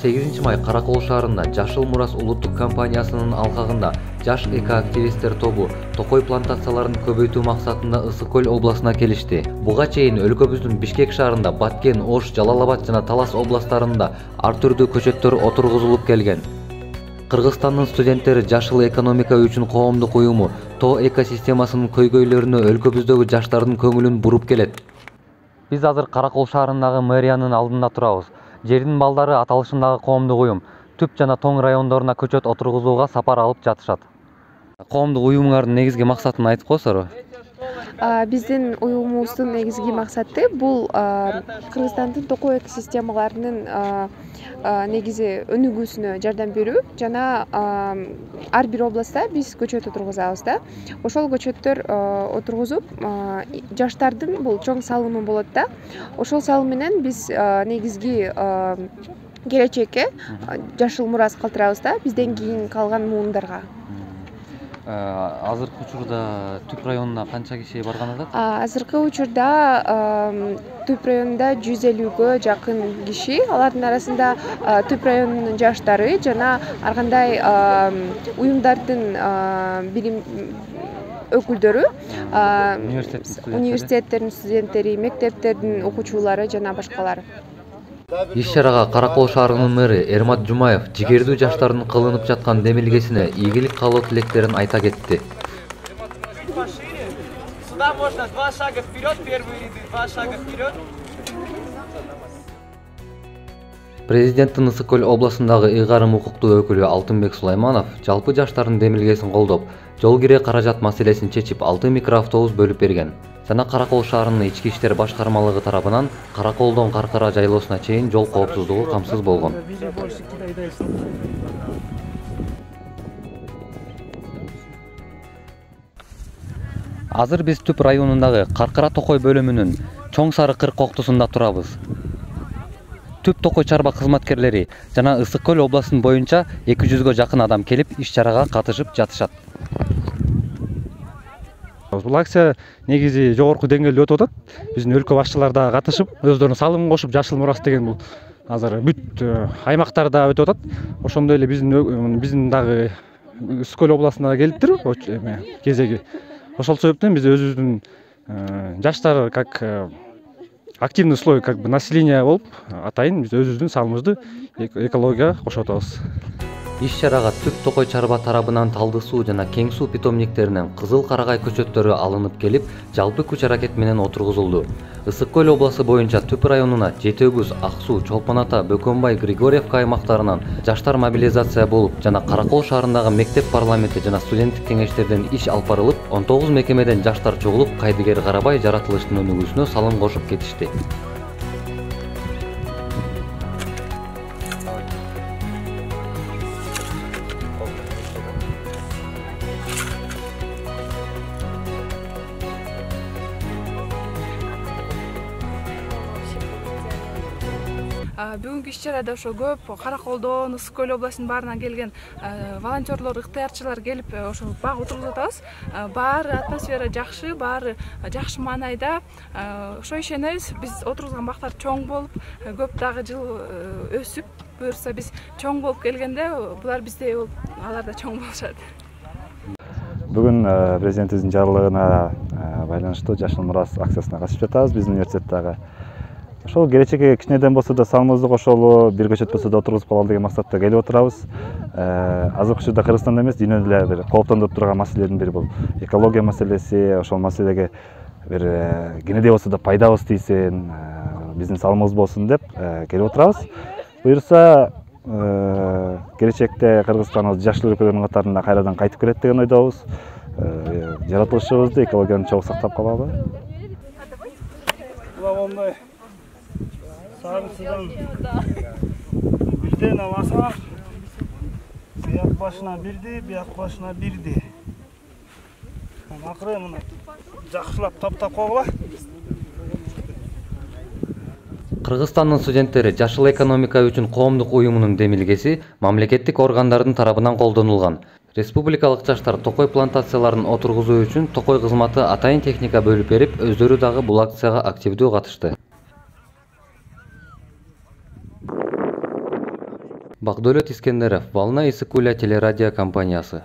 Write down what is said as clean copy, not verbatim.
8 май Каракол шаарында Жашыл Мурас улуттук компаниясынын алкагында жаш эко-активисттер тобу токой плантацияларын көбөйтүү максатында Ысык Көл областына келишти. Буга чейин өлкөбүздүн Бишкек шаарында, Баткен, Ош, Жалал-Абад жана Талас областарында ар түрдүү көчөттөр отургузулуп келген. Кыргызстандын студенттери Жашыл экономика үчүн коомдук уюму тоо экосистемасынын көйгөйлөрүнө өлкөбүздөгү жаштардын көңүлүн буруп келет. Биз азыр Каракол шаарындагы мэриянын алдында турабыз. Жердин балдары аталышындагы коомдук уюм Түп жана Тоң райондоруна көчөт отургузууга сапар алып жатышат. Коомдук уюмуңардын негизги максатын айтып койсору. Биздин уюмубуздун негизги максаты бул Кыргызстандын токой экосистемаларынын негизи өнүгүүсүнө жардам берүү жана ар бир областта биз көчөт отургузабыз да. Ошол көчөттөр отургузуп жаштардын бул чоң салымы болот да. Ошол салым менен биз негизги келечекке Жашыл Мурас калтырабыз да, бизден кийин калган муундарга. Азыркы учурда Түп районуна канча киши барган атат? Азыркы учурда Түп районунда 150гө жакын киши, алардын арасында Түп районунун жаштары жана ар кандай уюмдардын билим өкүлдөрү, университеттердин студенттери, мектептердин окуучулары жана башкалар. Иш-чарага Каракол шаарынын мэри Эрмат Жумаев жигердүү жаштардын кылынып жаткан демилгесине ийгилик каалоо тилектерин айта кетти. Сюда можно 2 шага вперед, первые ряды, 2 шага вперед. Президенттин Ысык Көл областындагы ыйгарым укуктуу өкүлү Алтынбек Сулайманов жалпы жаштардын демилгесин колдоп, жол кире каражат маселесин чечип 6 микроавтобус бөлүп берген. Жана Каракол шаарынын ички иштер башкармалыгы тарабынан Караколдон Каркара жайлоосуна чейин жол коопсуздугу камсыз болгон. Азыр биз Түп районундагы Каркара токой бөлүмүнүн Чоң Сары кыркоктусунда турабыз. Түп токой чарба кызматкерлери жана Ысык Көл областынын боюнча 200гө жакын адам келип иш-чарага катышып жатышат. Бул акция негизи жогорку деңгээлде өтүп атат. Биздин өлкө башчылары да катышып, өздөрүнүн салымын кошуп, Жашыл Мурас деген бул азыр бүт аймактарда өтүп атат. Ошондой эле биздин дагы Ысык Көл областына келиптир кезеги. Ошол себептен биз өзүбүздүн жаштар как активный слой как бы населения болуп атайын биз өзүбүздүн салымыбызды экологияга кошуп атабыз. Иш-чарага Түп токой чарба тарабынан Талды суу жана Кең суу питомниктеринен кызыл карагай көчөттөрү алынып келип, жалпы күч аракет менен отургузулду. Ысык Көл областы боюнча Түп районуна Жети Өгүз, Ак суу, Чолпон Ата, Бөкөнбай, Григорьевка аймактарынан жаштар мобилизация болуп жана Каракол шаарындагы мектеп парламенти жана студенттик кеңештерден иш алып барылып, 19 мекемеден жаштар чогулуп, Кайдыгер Карабай жаратылыштын өнүгүүсүнө салым кошуп кетишти. Бүгүнкү иш-чарада ошо көп Караколдон, Ысык Көл областынын баарынан келген волонтерлор, ыктыярчылар келип ошо бак отургузуп атабыз. Баары атмосфера жакшы, баары жакшы маанайда. Ошо ишенебиз, биз отургузган бактар чоң болуп, көп дагы жыл өсүп, буюрса биз чоң болуп келгенде булар биздей болуп, алар да чоң болушат. Бүгүн президентибиздин жарлыгына байланыштуу Жашыл Мурас акциясына катышып жатабыз. Биздин университеттагы ошол келечекке кичинеден болсо да салымыбызды кошолу, бир көчөт болсо да отургузуп калалы деген максатта келип отурабыз. Азыркы учурда Кыргызстанда эмес, дүйнөдө эле бир кооптондуруп турган маселелердин бири бул экология маселеси. Ошол маселеге бир кенедей болсо да пайдабыз тийсин, биздин салымыбыз болсун деп келип отурабыз. Буюрса келечекте Кыргызстаныбыз жашыл өлкөлөрдүн катарына кайрадан кайтып келет деген ойдобуз. Жаратылышыбызды, экологияны чогуу сактап калалы. Sarısıdan birden alasa biyak başına birdi, biyak başına birdi. Akırı bunu жақшылап таптап қойғыла. Кыргызстандын студенттери Жашыл экономика үчүн коомдук уюмунун демилгеси мамлекеттик органдардын тарабынан колдонулган. Республикалык жаштар токой плантацияларын отургузуу үчүн токой кызматы атайын техника бөлүп берип, өздөрү дагы бул акцияга активдүү катышты. Бакдөлөт Искендеров, Волна Ысык Куля телерадио компаниясы.